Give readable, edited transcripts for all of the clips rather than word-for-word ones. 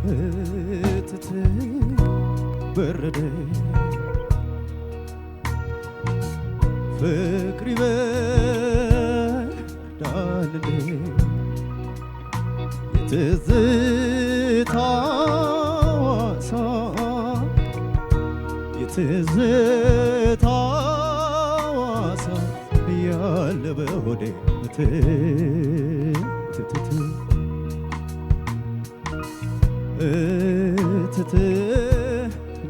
እትት በረደ ፍቅር ይበርዳል የትዝታው እሳት የትዝታው እሳት እያለ በሆዴ እትት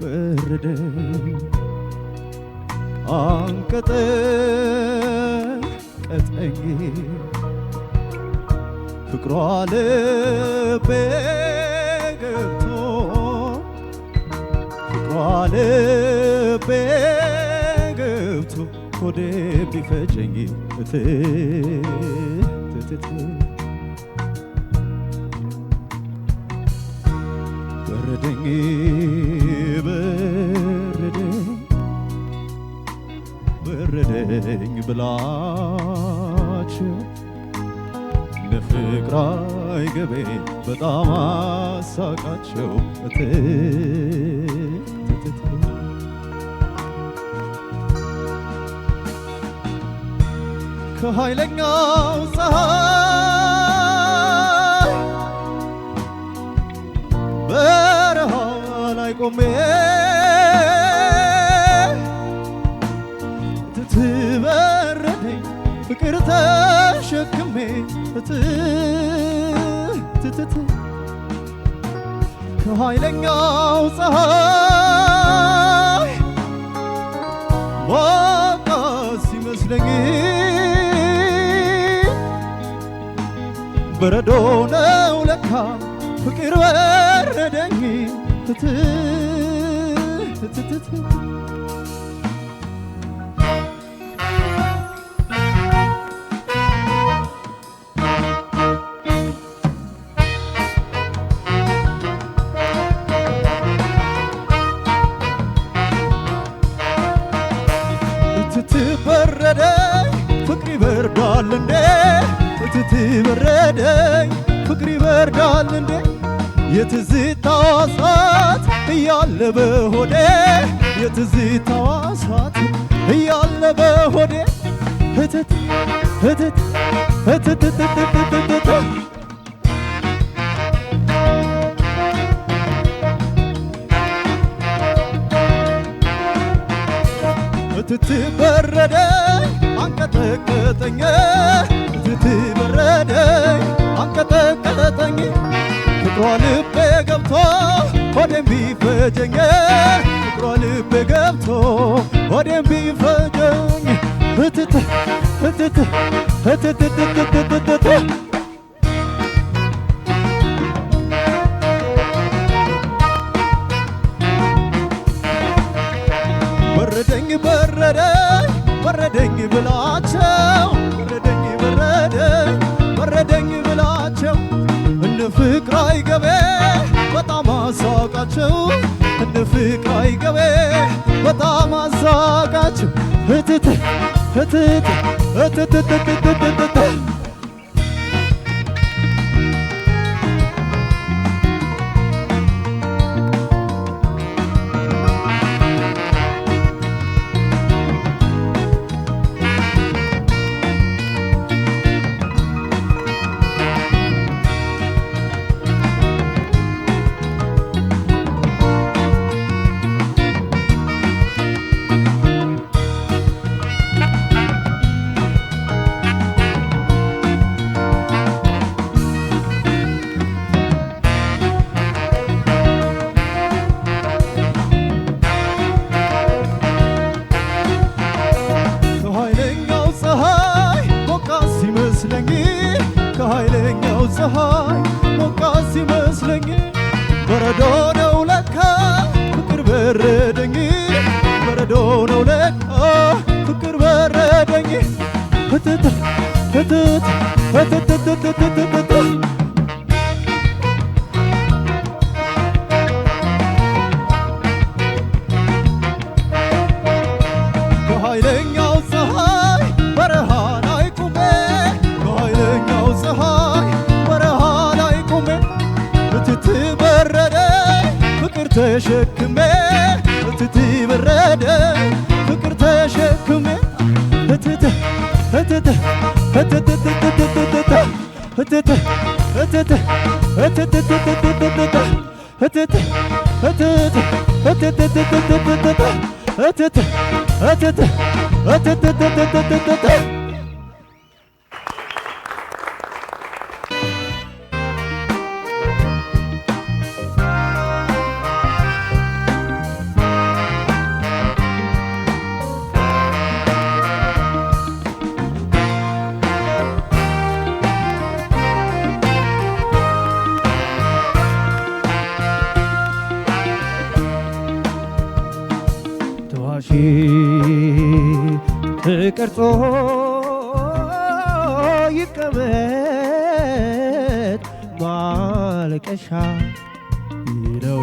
በረደ አንቀጠቀጠኝ ፍቅሯ ልቤ ገብቶ ፍቅሯ ልቤ ገብቶ ሆዴ ቢፈጀኝ በረደኝ በረደኝ ብላችሁ ለፍቅር አይገቤ በጣም አሳቃቸው ከኃይለኛው ፀሐይ በረሃ ላይ ቆሜ ትበረደኝ ፍቅር ተሸክሜ ከኃይለኛው ፀሐይ ሞቃት ሲመስለኝ በረዶ ነው ለካ ፍቅር በረደኝ በረደኝ ፍቅር ይበርዳል እንዴ እትት በረደኝ ፍቅር ይበርዳል እንዴ የትዝታው እሳት እያለ በሆዴ የትዝታው እሳት እያለ በሆዴ እትት እትት እትት እትት በረደኝ አንቀጠቀጠኝ እትት በረደኝ አንቀጠቀጠኝ ፍቅሯ ልቤ ገብቶ ሆዴም ቢፈጀኝ ፍቅሯ ልቤ ገብቶ ሆዴም ቢፈጀኝ እትት እትት እትት በረደኝ በረደኝ በረደኝ ብላቸው በረደኝ በረደኝ በረደኝ ብላቸው እነ ፍቅር አይገቤ በጣም አሳቃቸው እነ ፍቅር አይገቤ በጣም አሳቃቸው እትት እትት እትት ከኃይለኛው ፀሐይ ሞቃት ሲመስለኝ በረዶ ነው ለካ ፍቅር በረደኝ በረዶ ነው ለካ ፍቅር በረደኝ እትት እትት እትት ከኃይለኛው ፀሐይ በረሃ ላይ ቆሜ ከኃይለኛው ፀሐይ በረሃ ላይ ቆሜ እትት በረደኝ ተሸክሜ እትት በረደ ፍቅር ተሸክሜ እትት እትት እትት እትት እትት ተቀርጾ ይቀመጥ ማልቀሻ ነው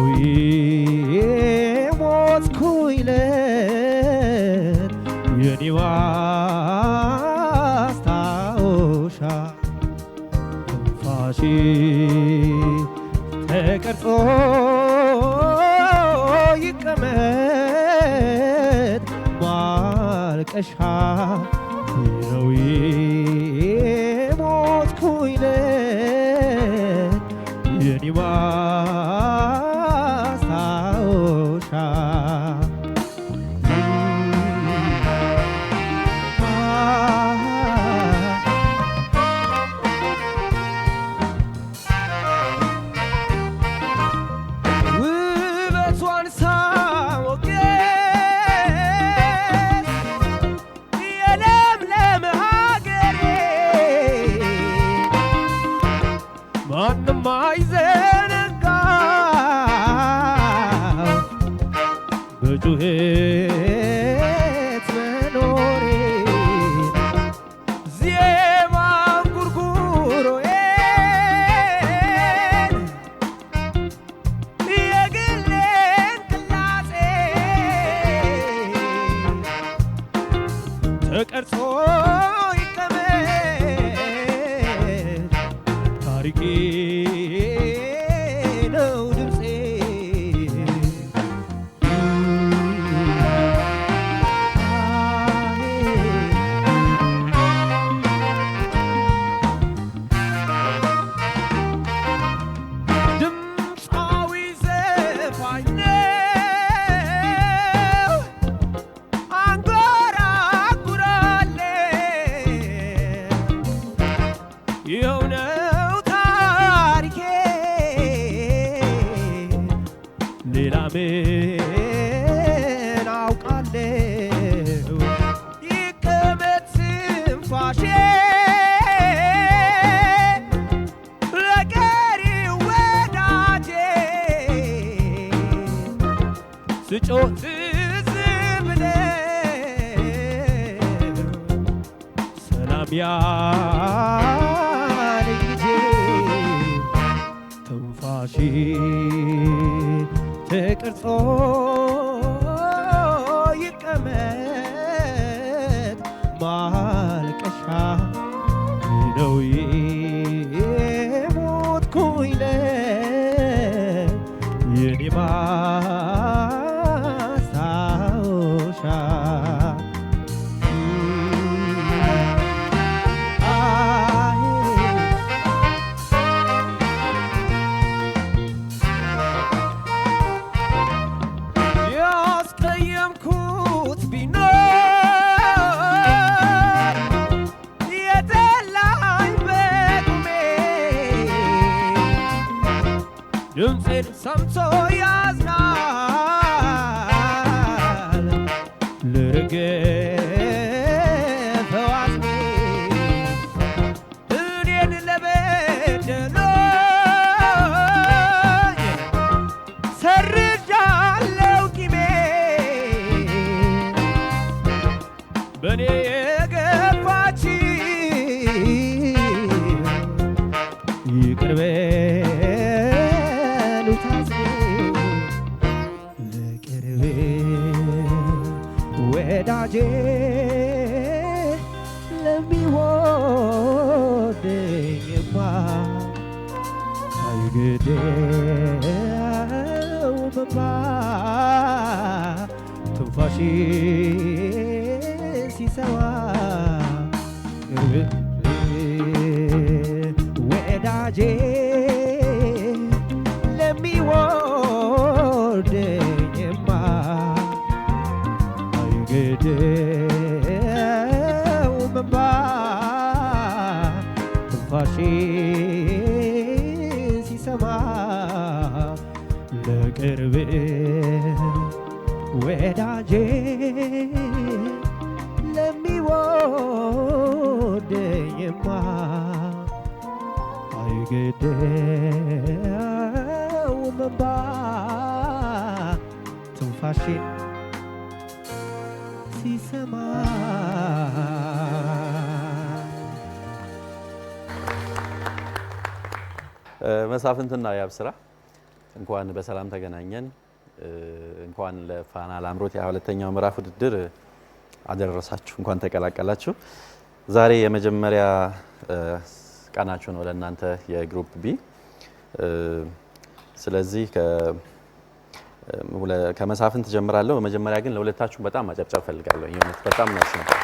የሞትኩለት የኔ ማስታወሻ ትንፋሼ ተቀርጾ ይቀመጥ ማልቀሻ ነው የሞትኩለት የኔ ማስታወሻ ውበቷን ሳሞገስ የለምለም ሀገሬ ማንም አይዘነጋው በጩኸት መኖሬ ዜማን ጉርጉሮዬን የግሌን ቅላጼ ተቀርጾ ይቀመጥ ታሪኬ ነው ድምፄ ድምፃዊ ዘፋኝ ነው አንጎራጉራለሁ ይኸው ነው ታሪኬ ሌላ ምን አውቃለሁ ይቀመጥ ትንፋሼ ለቀሪው ወዳጄ ስጮህ ትዝ ብለው ሰላም ያለኝ ጊዜ ትንፋሼ ተቀርጾ ይቀመጥ ማልቀሻ ነው የሞትኩለት የኔ ማስታወሻ ያስቀየምኩት ቢኖር የጠላኝ በቁሜ ድምፄን ሰምቶ ያዝናል ልርገፈው አዝሜ እኔን ለበደሎኝ ሰርዣለሁ ቂሜ በኔ የገፋች ይቅር በሉት አዝሜ ለቅርቤ ወዳጄ ለሚወደኝማ አይገደው መባ ትንፋሽ ሲሰማ ወዳጄ ለሚወደኝማ አይገደው መባ ትንፋሽ ሲሰማ ለቅርብ ወዳጄ ለሚወደኝማ አይገደው መባ ትንፋሽ ሲሰማ መሳፍንትና ያብስራ እንኳን በሰላም ተገናኘን። እንኳን ለፋና ላምሮት የ22ኛው ምዕራፍ ውድድር አደረሳችሁ፣ እንኳን ተቀላቀላችሁ። ዛሬ የመጀመሪያ ቀናችሁ ነው ለእናንተ የግሩፕ ቢ። ስለዚህ ከመሳፍንት ጀምራለሁ። በመጀመሪያ ግን ለሁለታችሁ በጣም ማጨብጨብ ፈልጋለሁ። የእውነት በጣም ናይስ ነበር፣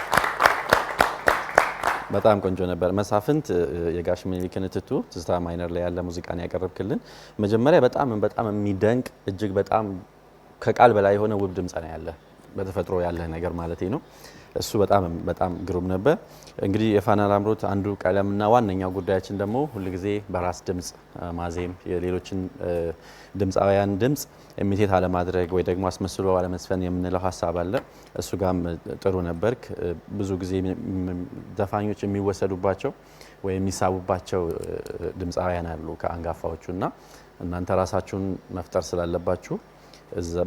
በጣም ቆንጆ ነበር። መሳፍንት የጋሽ ምኒልክን እትቱ ትዝታ ማይነር ላይ ያለ ሙዚቃን ያቀረብክልን መጀመሪያ በጣም የሚደንቅ እጅግ በጣም ከቃል በላይ የሆነ ውብ ድምጽ ነው ያለ፣ በተፈጥሮ ያለ ነገር ማለት ነው። እሱ በጣም ግሩም ነበር። እንግዲህ የፋና ላምሮት አንዱ ቀለምና ዋነኛው ጉዳያችን ደግሞ ሁልጊዜ በራስ ድምጽ ማዜም፣ የሌሎችን ድምፃውያን ድምጽ ኢሚቴት አለማድረግ ወይ ደግሞ አስመስሎ አለመስፈን የምንለው ሀሳብ አለ። እሱ ጋም ጥሩ ነበርክ። ብዙ ጊዜ ዘፋኞች የሚወሰዱባቸው ወይ የሚሳቡባቸው ድምፃውያን አሉ ከአንጋፋዎቹና እናንተ ራሳችሁን መፍጠር ስላለባችሁ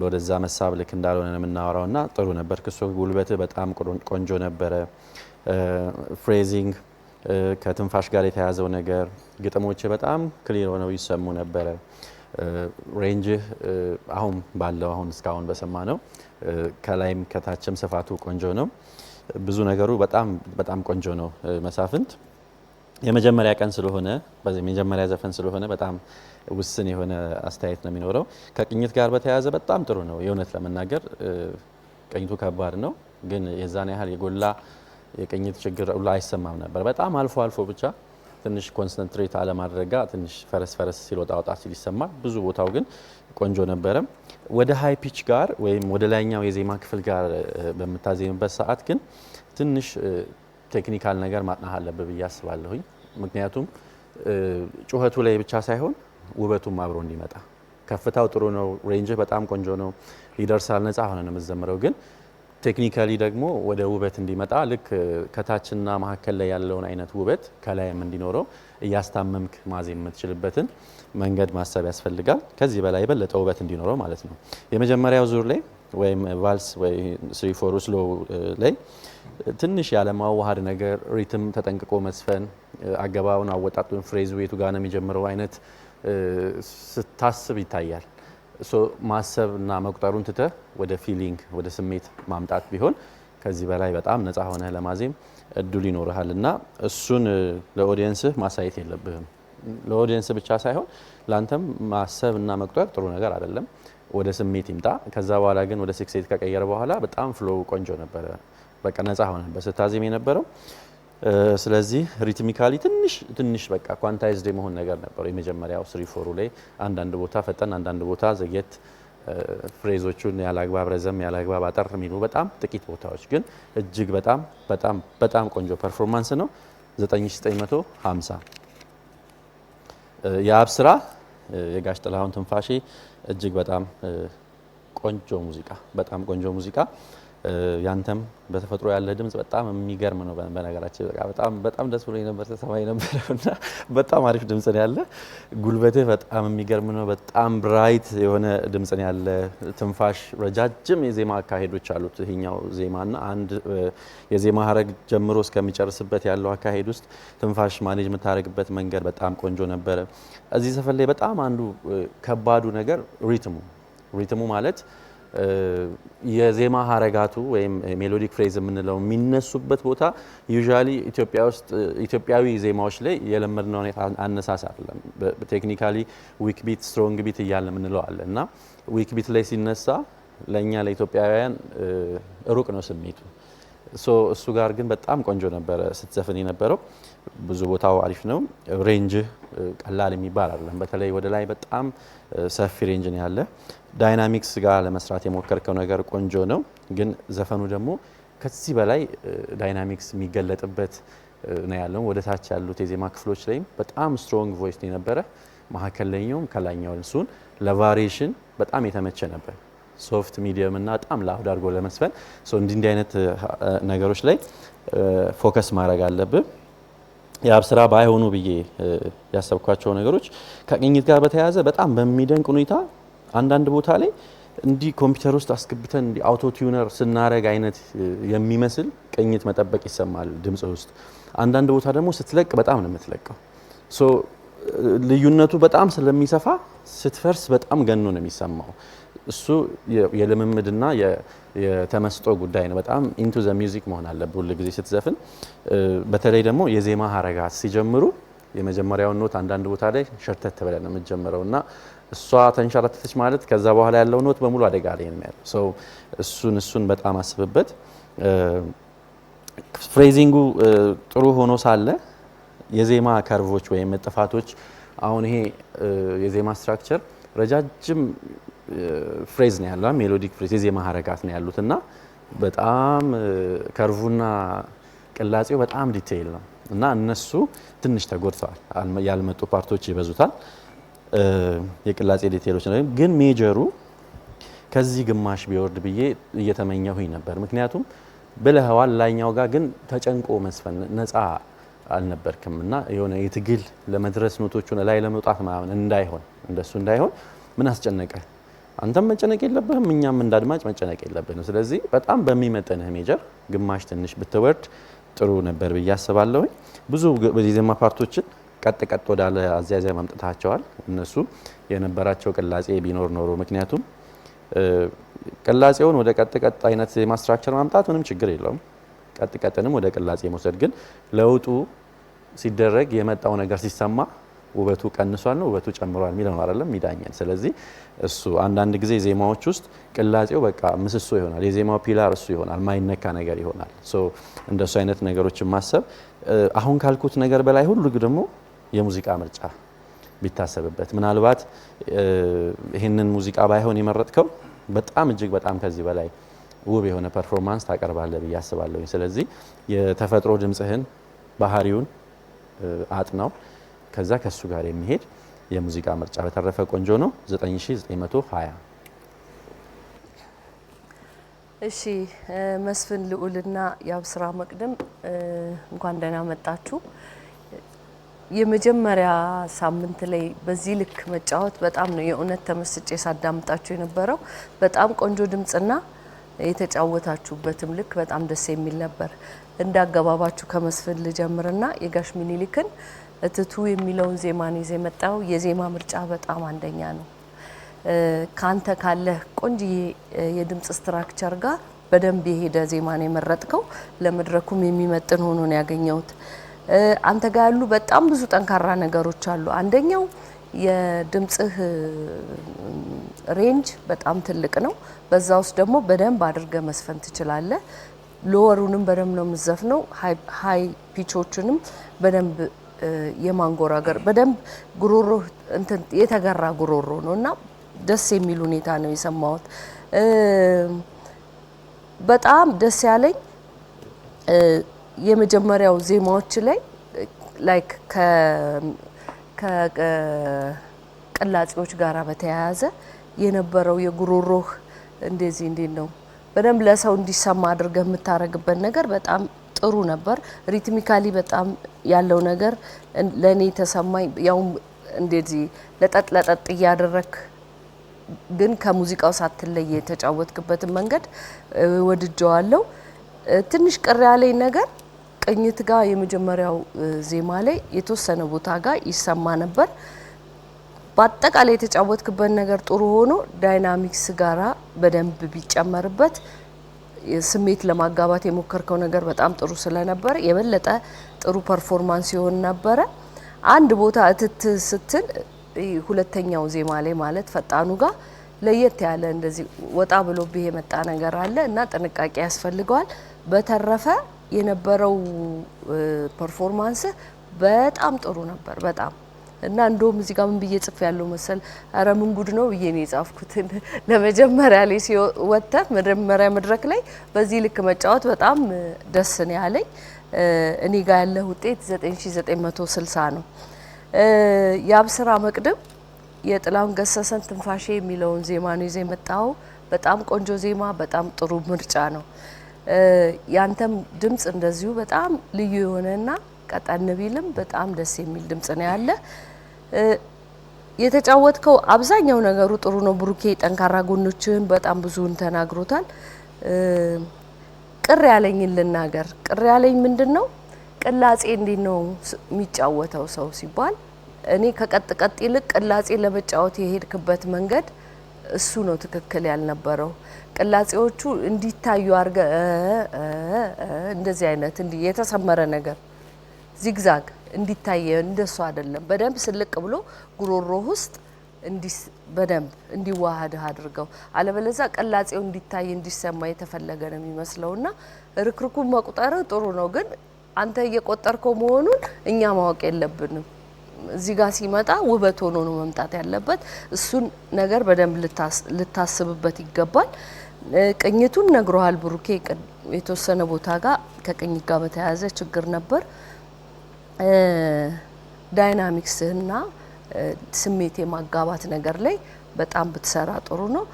ወደዛ መሳብ ልክ እንዳልሆነ የምናወራውና ጥሩ ነበር። ክሶ ጉልበት በጣም ቆንጆ ነበረ። ፍሬዚንግ ከትንፋሽ ጋር የተያዘው ነገር፣ ግጥሞች በጣም ክሊር ሆነው ይሰሙ ነበረ። ሬንጅ አሁን እስካሁን በሰማነው ከላይም ከታችም ስፋቱ ቆንጆ ነው። ብዙ ነገሩ በጣም ቆንጆ ነው። መሳፍንት የመጀመሪያ ቀን ስለሆነ በዚህ የመጀመሪያ ዘፈን ስለሆነ በጣም ውስን የሆነ አስተያየት ነው የሚኖረው። ከቅኝት ጋር በተያያዘ በጣም ጥሩ ነው። የእውነት ለመናገር ቅኝቱ ከባድ ነው፣ ግን የዛን ያህል የጎላ የቅኝት ችግር ሁሉ አይሰማም ነበር። በጣም አልፎ አልፎ ብቻ ትንሽ ኮንሰንትሬት አለማድረጋ ትንሽ ፈረስ ሲል ወጣ ሲል ይሰማል። ብዙ ቦታው ግን ቆንጆ ነበረ። ወደ ሃይ ፒች ጋር ወይም ወደ ላይኛው የዜማ ክፍል ጋር በምታዜምበት ሰዓት ግን ትንሽ ቴክኒካል ነገር ማጥናት አለብህ ብዬ አስባለሁኝ። ምክንያቱም ጩኸቱ ላይ ብቻ ሳይሆን ውበቱም አብሮ እንዲመጣ። ከፍታው ጥሩ ነው፣ ሬንጅ በጣም ቆንጆ ነው፣ ይደርሳል፣ ነፃ ሆነ ነው የምትዘምረው። ግን ቴክኒካሊ ደግሞ ወደ ውበት እንዲመጣ ልክ ከታችና መሀከል ላይ ያለውን አይነት ውበት ከላይም እንዲኖረው እያስታመምክ ማዜም የምትችልበትን መንገድ ማሰብ ያስፈልጋል። ከዚህ በላይ የበለጠ ውበት እንዲኖረው ማለት ነው። የመጀመሪያው ዙር ላይ ወይም ቫልስ ወይ 3/4 ስሎ ላይ ትንሽ ያለማዋሃድ ነገር፣ ሪትም ተጠንቅቆ መስፈን፣ አገባውን አወጣጡን ፍሬዝ የቱ ጋር ነው የሚጀምረው አይነት ስታስብ ይታያል። ማሰብ እና መቁጠሩን ትተህ ወደ ፊሊንግ ወደ ስሜት ማምጣት ቢሆን ከዚህ በላይ በጣም ነፃ ሆነህ ለማዜም እድሉ ይኖርሃል እና እሱን ለኦዲየንስህ ማሳየት የለብህም። ለኦዲየንስ ብቻ ሳይሆን ለአንተም ማሰብ እና መቁጠር ጥሩ ነገር አይደለም። ወደ ስሜት ይምጣ። ከዛ በኋላ ግን ወደ ሲክሴት ከቀየረ በኋላ በጣም ፍሎው ቆንጆ ነበረ። በቃ ነፃ ሆነህ በስታዜም የነበረው። ስለዚህ ሪትሚካሊ ትንሽ በቃ ኳንታይዝድ የመሆን ነገር ነበረው። የመጀመሪያው 3/4 ላይ አንዳንድ ቦታ ፈጠን፣ አንዳንድ ቦታ ዘግየት፣ ፍሬዞቹን ያላግባብ ረዘም ያላግባብ አጠር የሚሉ በጣም ጥቂት ቦታዎች ግን እጅግ በጣም ቆንጆ ፐርፎርማንስ ነው። 9950 የአብስራ የጋሽ ጥላሁን ትንፋሼ እጅግ በጣም ቆንጆ ሙዚቃ ያንተም በተፈጥሮ ያለ ድምጽ በጣም የሚገርም ነው። በነገራችን በጣም ደስ ብሎኝ ነበር ተሰማኝ ነበርና በጣም አሪፍ ድምጽ ነው ያለ። ጉልበትህ በጣም የሚገርም ነው። በጣም ብራይት የሆነ ድምጽ ነው ያለ። ትንፋሽ ረጃጅም የዜማ አካሄዶች አሉት ይሄኛው ዜማና አንድ የዜማ ሀረግ ጀምሮ እስከሚጨርስበት ያለው አካሄድ ውስጥ ትንፋሽ ማኔጅ የምታደርግበት መንገድ በጣም ቆንጆ ነበረ። እዚህ ዘፈን ላይ በጣም አንዱ ከባዱ ነገር ሪትሙ ማለት የዜማ ሀረጋቱ ወይም ሜሎዲክ ፍሬዝ የምንለው የሚነሱበት ቦታ ዩዥዋሊ ኢትዮጵያ ውስጥ ኢትዮጵያዊ ዜማዎች ላይ የለመድነው አነሳስ አይደለም። ቴክኒካሊ ዊክ ቢት ስትሮንግ ቢት እያለ የምንለው አለ እና ዊክ ቢት ላይ ሲነሳ ለእኛ ለኢትዮጵያውያን ሩቅ ነው ስሜቱ። እሱ ጋር ግን በጣም ቆንጆ ነበረ ስትዘፍን የነበረው። ብዙ ቦታው አሪፍ ነው። ሬንጅ ቀላል የሚባል አይደለም። በተለይ ወደ ላይ በጣም ሰፊ ሬንጅ ነው ያለ። ዳይናሚክስ ጋር ለመስራት የሞከርከው ነገር ቆንጆ ነው፣ ግን ዘፈኑ ደግሞ ከዚህ በላይ ዳይናሚክስ የሚገለጥበት ነው ያለው። ወደ ታች ያሉት የዜማ ክፍሎች ላይም በጣም ስትሮንግ ቮይስ ነው የነበረ። መሀከል ላይኛውም ከላይኛው እሱን ለቫሪዬሽን በጣም የተመቸ ነበር። ሶፍት ሚዲየም እና በጣም ላውድ አድርጎ ለመስፈን እንዲህ አይነት ነገሮች ላይ ፎከስ ማድረግ አለብን። የአብስራ ባይሆኑ ብዬ ያሰብኳቸው ነገሮች ከቅኝት ጋር በተያያዘ በጣም በሚደንቅ ሁኔታ አንዳንድ ቦታ ላይ እንዲህ ኮምፒውተር ውስጥ አስገብተን እንዲህ አውቶ ቲዩነር ስናረግ አይነት የሚመስል ቅኝት መጠበቅ ይሰማል ድምጽ ውስጥ። አንዳንድ ቦታ ደግሞ ስትለቅ በጣም ነው የምትለቀው። ልዩነቱ በጣም ስለሚሰፋ ስትፈርስ በጣም ገኖ ነው የሚሰማው። እሱ የልምምድና የተመስጦ ጉዳይ ነው። በጣም ኢንቱ ዘ ሚውዚክ መሆን አለብህ ሁሉ ጊዜ ስትዘፍን። በተለይ ደግሞ የዜማ ሀረጋት ሲጀምሩ የመጀመሪያውን ኖት አንዳንድ ቦታ ላይ ሸርተት ብለህ ነው የምትጀምረው እና እሷ ተንሸራተተች ማለት ከዛ በኋላ ያለው ኖት በሙሉ አደጋ ላይ ነው ያለው። እሱን በጣም አስብበት። ፍሬዚንጉ ጥሩ ሆኖ ሳለ የዜማ ከርቮች ወይም ጥፋቶች፣ አሁን ይሄ የዜማ ስትራክቸር ረጃጅም ፍሬዝ ነው ያለው፣ ሜሎዲክ ፍሬዝ የዜማ ሀረጋት ነው ያሉት እና በጣም ከርቡና ቅላጼው በጣም ዲቴይል ነው እና እነሱ ትንሽ ተጎድተዋል። ያልመጡ ፓርቶች ይበዙታል። የቅላጼ ዲቴይሎች ነው ግን ሜጀሩ ከዚህ ግማሽ ቢወርድ ብዬ እየተመኘሁኝ ነበር። ምክንያቱም ብለህዋል ላይኛው ጋር ግን ተጨንቆ መስፈን ነፃ አልነበርክም እና የሆነ የትግል ለመድረስ ኖቶቹን ላይ ለመውጣት ማለት እንዳይሆን እንደሱ እንዳይሆን ምን አስጨነቀ? አንተም መጨነቅ የለብህም እኛም እንዳድማጭ መጨነቅ የለብንም። ስለዚህ በጣም በሚመጥንህ ሜጀር ግማሽ ትንሽ ብትወርድ ጥሩ ነበር ብዬ አስባለሁ። ብዙ የዜማ ፓርቶችን ቀጥ ቀጥ ወዳለ አዝያዝያ ማምጣታቸዋል እነሱ የነበራቸው ቅላጼ ቢኖር ኖሮ። ምክንያቱም ቅላጼውን ወደ ቀጥ ቀጥ አይነት ዜማ ስትራክቸር ማምጣት ምንም ችግር የለውም። ቀጥ ቀጥንም ወደ ቅላጼ መውሰድ ግን ለውጡ ሲደረግ የመጣው ነገር ሲሰማ ውበቱ ቀንሷል ነው ውበቱ ጨምሯል የሚለው ነው አይደለም ሚዳኘን። ስለዚህ እሱ አንዳንድ ጊዜ ዜማዎች ውስጥ ቅላጼው በቃ ምሰሶ ይሆናል፣ የዜማው ፒላር እሱ ይሆናል፣ ማይነካ ነገር ይሆናል። እንደሱ አይነት ነገሮችን ማሰብ አሁን ካልኩት ነገር በላይ ሁሉ ደግሞ የሙዚቃ ምርጫ ቢታሰብበት። ምናልባት ይህንን ሙዚቃ ባይሆን የመረጥከው በጣም እጅግ በጣም ከዚህ በላይ ውብ የሆነ ፐርፎርማንስ ታቀርባለህ ብዬ አስባለሁ። ስለዚህ የተፈጥሮ ድምጽህን ባህሪውን አጥናው፣ ከዛ ከሱ ጋር የሚሄድ የሙዚቃ ምርጫ። በተረፈ ቆንጆ ነው። 9920። እሺ መስፍን ልዑልና የአብስራ መቅደም እንኳን ደህና መጣችሁ። የመጀመሪያ ሳምንት ላይ በዚህ ልክ መጫወት በጣም ነው የእውነት ተመስጬ ሳዳምጣችሁ የነበረው። በጣም ቆንጆ ድምጽና የተጫወታችሁበትም ልክ በጣም ደስ የሚል ነበር። እንዳገባባችሁ ከመስፍን ልጀምርና የጋሽ ሚኒሊክን እትቱ የሚለውን ዜማን ይዘ መጣው። የዜማ ምርጫ በጣም አንደኛ ነው። ካንተ ካለ ቆንጆ የድምጽ ስትራክቸር ጋር በደንብ የሄደ ዜማን የመረጥከው ለመድረኩም የሚመጥን ሆኖ ነው ያገኘሁት። አንተ ጋር ያሉ በጣም ብዙ ጠንካራ ነገሮች አሉ። አንደኛው የድምጽህ ሬንጅ በጣም ትልቅ ነው። በዛ ውስጥ ደግሞ በደንብ አድርገ መስፈን ትችላለህ። ሎወሩንም በደንብ ነው የምዘፍነው፣ ሃይ ፒቾቹንም በደንብ የማንጎራገር በደንብ ጉሮሮ እንትን የተገራ ጉሮሮ ነውና ደስ የሚል ሁኔታ ነው የሰማሁት። በጣም ደስ ያለኝ የመጀመሪያው ዜማዎች ላይ ላይክ ከቅላጼዎች ጋራ በተያያዘ የነበረው የጉሮሮህ እንደዚህ እንዴት ነው በደንብ ለሰው እንዲሰማ አድርገህ የምታረግበት ነገር በጣም ጥሩ ነበር። ሪትሚካሊ በጣም ያለው ነገር ለኔ ተሰማኝ። ያው እንደዚህ ለጠጥ እያደረክ ግን ከሙዚቃው ሳትለይ የተጫወትክበትን መንገድ ወድጀዋለሁ። ትንሽ ቅር ያለኝ ነገር ቅኝት ጋር የመጀመሪያው ዜማ ላይ የተወሰነ ቦታ ጋር ይሰማ ነበር። በአጠቃላይ የተጫወትክበት ነገር ጥሩ ሆኖ ዳይናሚክስ ጋራ በደንብ ቢጨመርበት ስሜት ለማጋባት የሞከርከው ነገር በጣም ጥሩ ስለነበረ የበለጠ ጥሩ ፐርፎርማንስ ይሆን ነበረ። አንድ ቦታ እትት ስትል ሁለተኛው ዜማ ላይ ማለት ፈጣኑ ጋር ለየት ያለ እንደዚህ ወጣ ብሎ የመጣ ነገር አለ እና ጥንቃቄ ያስፈልገዋል። በተረፈ የነበረው ፐርፎርማንስ በጣም ጥሩ ነበር በጣም እና እንደውም እዚህ ጋር ምን ብዬ ጽፍ ያለው መሰል አረ ምን ጉድ ነው ብዬ ነው የጻፍኩት። ለመጀመሪያ ላይ ሲወጣ መጀመሪያ መድረክ ላይ በዚህ ልክ መጫወት በጣም ደስ ነው ያለኝ። እኔ ጋር ያለ ውጤት 9960 ነው። የአብስራ መቅደም የጥላሁን ገሰሰን ትንፋሼ የሚለውን ዜማ ነው ይዘ የመጣው። በጣም ቆንጆ ዜማ፣ በጣም ጥሩ ምርጫ ነው። ያንተም ድምጽ እንደዚሁ በጣም ልዩ የሆነና ቀጠን ቢልም በጣም ደስ የሚል ድምጽ ነው ያለ። የተጫወትከው አብዛኛው ነገሩ ጥሩ ነው። ብሩኬ ጠንካራ ጎኖችን በጣም ብዙን ተናግሮታል። ቅር ያለኝን ልናገር። ቅር ያለኝ ምንድነው ቅላጼ እንዴት ነው የሚጫወተው ሰው ሲባል እኔ ከቀጥ ይልቅ ቅላጼ ለመጫወት የሄድክበት መንገድ እሱ ነው ትክክል ያልነበረው። ቅላጼዎቹ እንዲታዩ አርገ እንደዚህ አይነት እንዲ የተሰመረ ነገር ዚግዛግ እንዲታየ እንደሱ አይደለም። በደንብ ስልቅ ብሎ ጉሮሮ ውስጥ በደንብ እንዲዋሃድ አድርገው አለበለዛ ቅላጼው እንዲታይ እንዲሰማ የተፈለገ ነው የሚመስለውና ርክርኩን መቁጠር ጥሩ ነው፣ ግን አንተ እየቆጠርከው መሆኑን እኛ ማወቅ የለብንም። እዚህ ጋር ሲመጣ ውበት ሆኖ ነው መምጣት ያለበት። እሱን ነገር በደንብ ልታስብበት ይገባል። ቅኝቱን ነግሮሃል ብሩኬ። የተወሰነ ቦታ ጋር ከቅኝት ጋር በተያያዘ ችግር ነበር። ዳይናሚክስና ስሜት የማጋባት ነገር ላይ በጣም ብትሰራ ጥሩ ነው።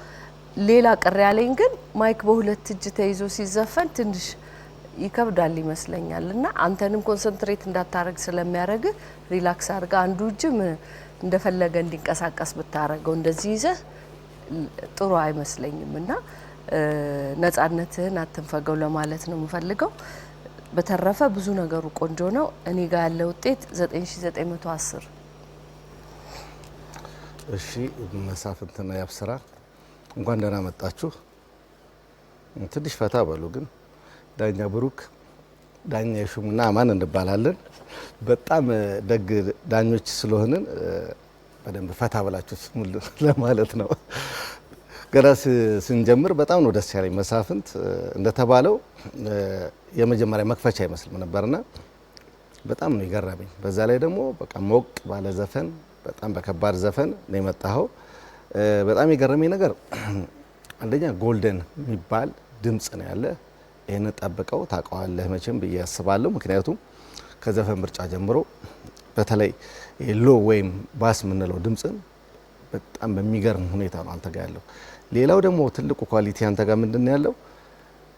ሌላ ቅር ያለኝ ግን ማይክ በሁለት እጅ ተይዞ ሲዘፈን ትንሽ ይከብዳል ይመስለኛል እና አንተንም ኮንሰንትሬት እንዳታረግ ስለሚያደርግ ሪላክስ አድርጋ አንዱ እጅ እንደፈለገ እንዲንቀሳቀስ ብታረገው እንደዚህ ይዘህ ጥሩ አይመስለኝም እና ነጻነትህን አትንፈገው ለማለት ነው የምፈልገው። በተረፈ ብዙ ነገሩ ቆንጆ ነው። እኔ ጋር ያለ ውጤት 9910። እሺ መሳፍንትና ያብስራ እንኳን ደህና መጣችሁ። ትንሽ ፈታ በሉ ግን ዳኛ ብሩክ፣ ዳኛ ይሹምና አማን እንባላለን። በጣም ደግ ዳኞች ስለሆንን በደንብ ፈታ ብላችሁ ለማለት ነው። ገና ስንጀምር በጣም ነው ደስ ያለኝ። መሳፍንት እንደተባለው የመጀመሪያ መክፈቻ አይመስልም ነበርና በጣም ነው ይገረመኝ። በዛ ላይ ደግሞ በቃ ሞቅ ባለ ዘፈን፣ በጣም በከባድ ዘፈን ነው የመጣው። በጣም የገረመኝ ነገር አንደኛ ጎልደን የሚባል ድምጽ ነው ያለ። ይሄን ጠብቀው ታውቀዋለህ መቼም ብዬ አስባለሁ። ምክንያቱም ከዘፈን ምርጫ ጀምሮ በተለይ ሎ ወይም ባስ የምንለው ድምጽን በጣም በሚገርም ሁኔታ ነው አንተ ጋር ያለው። ሌላው ደግሞ ትልቁ ኳሊቲ አንተ ጋር ምንድነው ያለው?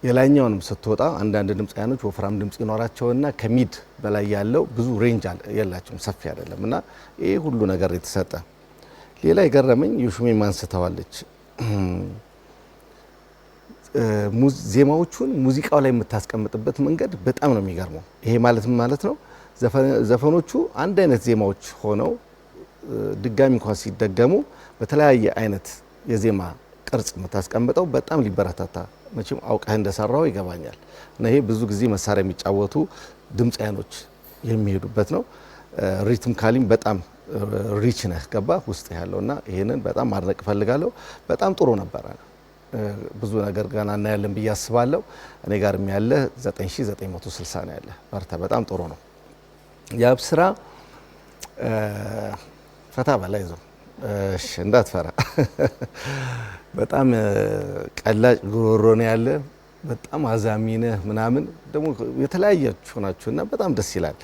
የላይኛውንም ስትወጣ አንዳንድ ድምጻያኖች ወፍራም ድምጽ ይኖራቸውና ከሚድ በላይ ያለው ብዙ ሬንጅ የላቸውም፣ ሰፊ አይደለም እና ይሄ ሁሉ ነገር የተሰጠ። ሌላ የገረመኝ ይሹሜ ማንስተዋለች ዜማዎቹን ሙዚቃው ላይ የምታስቀምጥበት መንገድ በጣም ነው የሚገርመው። ይሄ ማለት ነው ዘፈኖቹ አንድ አይነት ዜማዎች ሆነው ድጋሚ እንኳን ሲደገሙ በተለያየ አይነት የዜማ ቅርጽ የምታስቀምጠው በጣም ሊበረታታ መቼም አውቀህ እንደሰራው ይገባኛል። እና ይሄ ብዙ ጊዜ መሳሪያ የሚጫወቱ ድምጻያኖች የሚሄዱበት ነው። ሪትም ካሊም በጣም ሪች ነህ ገባ ውስጥ ያለውና ይሄንን በጣም ማድነቅ ፈልጋለሁ። በጣም ጥሩ ነበረ። ብዙ ነገር ገና እናያለን ብዬ አስባለሁ። እኔ ጋርም ያለ 9960 ነው ያለ። በርታ፣ በጣም ጥሩ ነው። ያብስራ ፈታ በላይ ይዞ እሺ፣ እንዳትፈራ። በጣም ቀላጭ ጉሮሮ ነው ያለ። በጣም አዛሚ ነህ ምናምን ደግሞ የተለያያችሁ ናችሁና በጣም ደስ ይላል።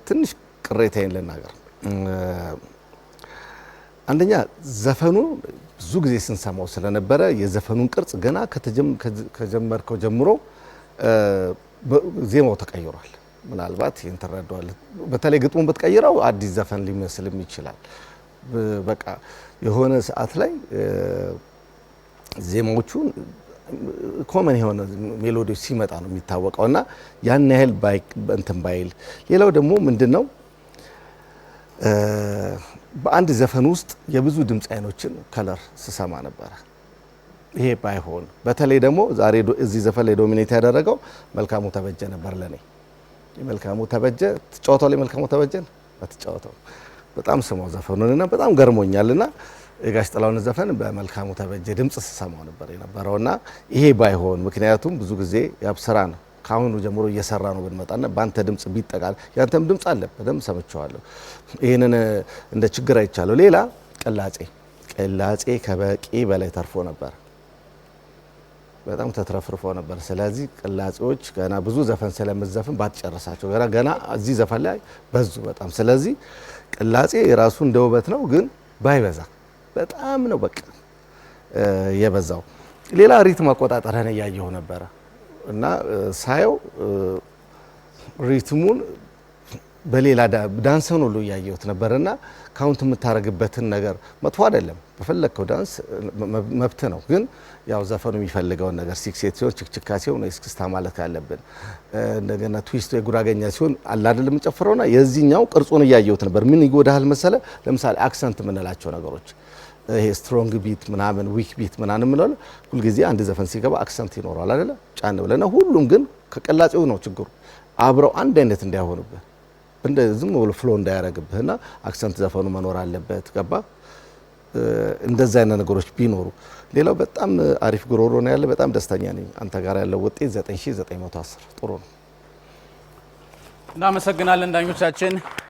ትንሽ ቅሬታዬን ልናገር። አንደኛ ዘፈኑ ብዙ ጊዜ ስንሰማው ስለነበረ የዘፈኑን ቅርጽ ገና ከጀመርከው ጀምሮ ዜማው ተቀይሯል። ምናልባት ይህን ተረዳዋል። በተለይ ግጥሙን ብትቀይረው አዲስ ዘፈን ሊመስልም ይችላል። በቃ የሆነ ሰዓት ላይ ዜማዎቹን ኮመን የሆነ ሜሎዲዎች ሲመጣ ነው የሚታወቀውና ያን ያህል እንትን ባይል። ሌላው ደግሞ ምንድነው በአንድ ዘፈን ውስጥ የብዙ ድምፅ አይኖችን ከለር ስሰማ ነበረ። ይሄ ባይሆን በተለይ ደግሞ ዛሬ እዚህ ዘፈን ላይ ዶሚኔት ያደረገው መልካሙ ተበጀ ነበር ለኔ። የመልካሙ ተበጀ ትጫወተው ላይ መልካሙ ተበጀን አትጫወተው በጣም ስማው ዘፈኑንና በጣም ገርሞኛልና የጋሽ ጥላሁን ዘፈን በመልካሙ ተበጀ ድምጽ ስሰማው ነበር የነበረውና ይሄ ባይሆን ምክንያቱም ብዙ ጊዜ ያብስራ ነው ካሁኑ ጀምሮ እየሰራ ነው ብንመጣና ባንተ ድምጽ ቢጠቃል ያንተም ድምጽ አለ በደም ሰምቻለሁ። ይሄንን እንደ ችግር አይቻለሁ። ሌላ ቅላጼ ከበቂ በላይ ተርፎ ነበር። በጣም ተትረፍርፎ ነበር። ስለዚህ ቅላጼዎች ገና ብዙ ዘፈን ስለምዘፍን ባትጨርሳቸው ገና እዚህ ዘፈን ላይ በዙ በጣም። ስለዚህ ቅላጼ የራሱ እንደ ውበት ነው፣ ግን ባይበዛ በጣም ነው በቃ የበዛው። ሌላ ሪትም አቆጣጠረን ያየው ነበር እና ሳየው ሪትሙን በሌላ ዳንስ ነው ሁሉ ያየሁት ነበርና ካውንት የምታረግበትን ነገር መጥፎ አይደለም። በፈለከው ዳንስ መብት ነው፣ ግን ያው ዘፈኑ የሚፈልገውን ነገር ሲክሴት ሲሆን ችክችካ ሲሆን እስክስታ ማለት ያለብን እንደገና ትዊስት የጉራገኛ ሲሆን አላ አይደለም የምጨፍረውና የዚህኛው ቅርጹን ያየሁት ነበር። ምን ይጎዳል መሰለ? ለምሳሌ አክሰንት የምንላቸው ነገሮች ይሄ ስትሮንግ ቢት ምናምን ዊክ ቢት ምናምን ምንለው ሁሉ ጊዜ አንድ ዘፈን ሲገባ አክሰንት ይኖረዋል አይደለ? ጫን ብለና ሁሉም ግን ከቀላጼው ነው ችግሩ። አብረው አንድ አይነት እንዳይሆኑብህ እንደ ዝም ብሎ ፍሎ እንዳያረግብህና አክሰንት ዘፈኑ መኖር አለበት። ገባ? እንደዛ አይነት ነገሮች ቢኖሩ። ሌላው በጣም አሪፍ ጉሮሮ ነው ያለ። በጣም ደስተኛ ነኝ። አንተ ጋር ያለው ውጤት 9910 ጥሩ ነው። እናመሰግናለን ዳኞቻችን።